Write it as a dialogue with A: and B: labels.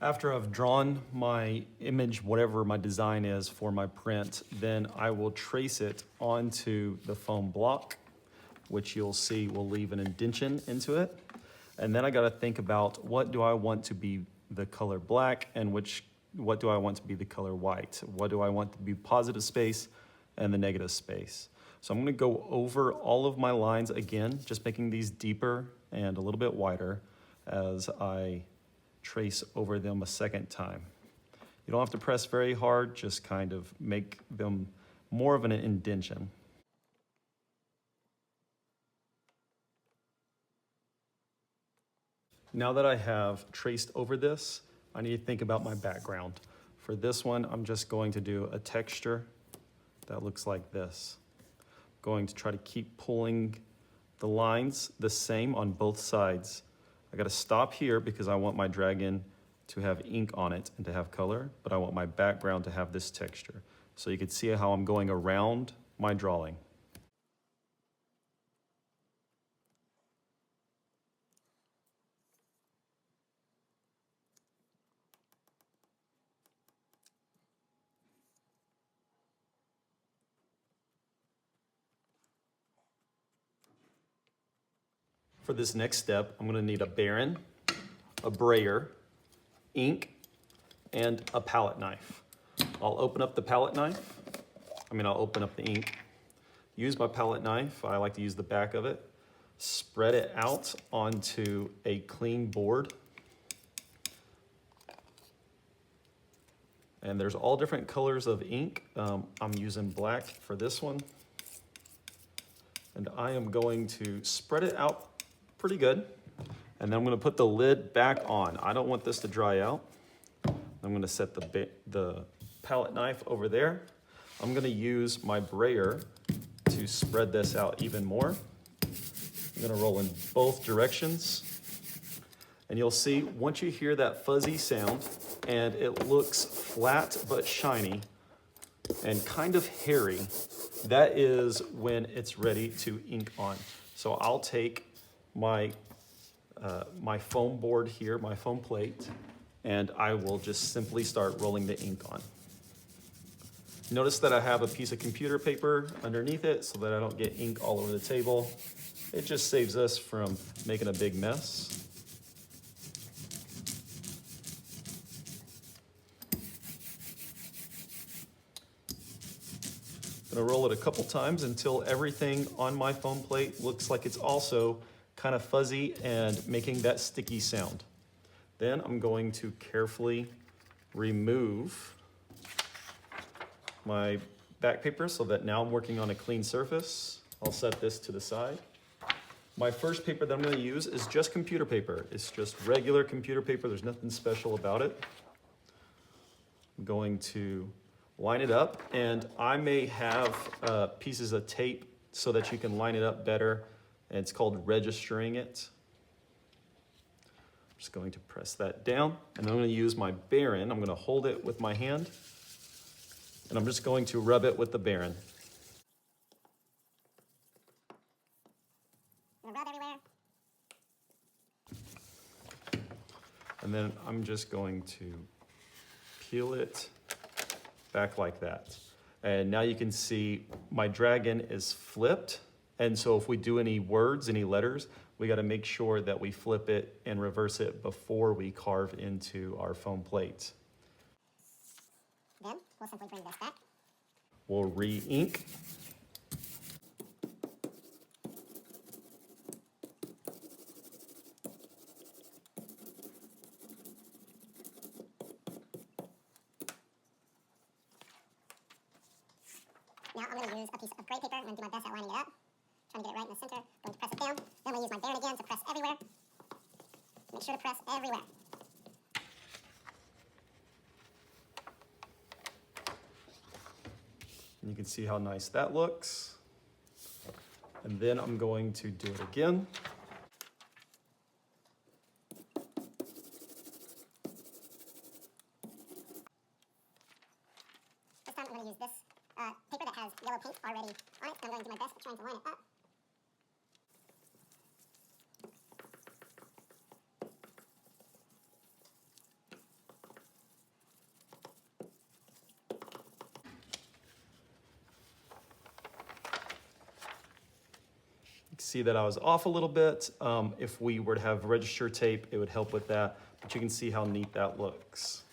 A: After I've drawn my image, whatever my design is for my print, then I will trace it onto the foam block, which you'll see will leave an indentation into it. And then I gotta think about what do I want to be the color black and what do I want to be the color white? What do I want to be positive space and the negative space? So I'm gonna go over all of my lines again, just making these deeper and a little bit wider as I trace over them a second time. You don't have to press very hard, just kind of make them more of an indentation. Now that I have traced over this, I need to think about my background. For this one, I'm just going to do a texture that looks like this. I'm going to try to keep pulling the lines the same on both sides. I gotta stop here because I want my dragon to have ink on it and to have color, but I want my background to have this texture. So you can see how I'm going around my drawing. For this next step, I'm gonna need a baren, a brayer, ink, and a palette knife. I'll open up the palette knife. I'll open up the ink. Use my palette knife. I like to use the back of it. Spread it out onto a clean board. And there's all different colors of ink. I'm using black for this one. And I am going to spread it out pretty good. And then I'm gonna put the lid back on. I don't want this to dry out. I'm gonna set the palette knife over there. I'm gonna use my brayer to spread this out even more. I'm gonna roll in both directions. And you'll see, once you hear that fuzzy sound and it looks flat but shiny and kind of hairy, that is when it's ready to ink on. So I'll take my foam board here, my foam plate, and I will just simply start rolling the ink on. Notice that I have a piece of computer paper underneath it so that I don't get ink all over the table. It just saves us from making a big mess. I'm gonna roll it a couple times until everything on my foam plate looks like it's also kind of fuzzy and making that sticky sound. Then I'm going to carefully remove my back paper so that now I'm working on a clean surface. I'll set this to the side. My first paper that I'm going to use is just computer paper. It's just regular computer paper. There's nothing special about it. I'm going to line it up, and I may have pieces of tape so that you can line it up better. And it's called registering it. I'm just going to press that down, and I'm going to use my baren. I'm going to hold it with my hand, and I'm just going to rub it with the baren.
B: Rub everywhere.
A: And then I'm just going to peel it back like that. And now you can see my dragon is flipped. And so if we do any words, any letters, we got to make sure that we flip it and reverse it before we carve into our foam plate.
B: Then we'll simply bring this back.
A: We'll re-ink.
B: Now I'm going to use a piece of gray paper. I'm going to do my best at lining it up. Trying to get it right in the center. Going to press it down. Then I'm going to use my baren again to press everywhere. Make sure to press everywhere.
A: And you can see how nice that looks. And then I'm going to do it again.
B: This time I'm going to use this paper that has yellow paint already on it. I'm going to do my best at trying to line it up.
A: see that I was off a little bit. If we were to have register tape, it would help with that, but you can see how neat that looks.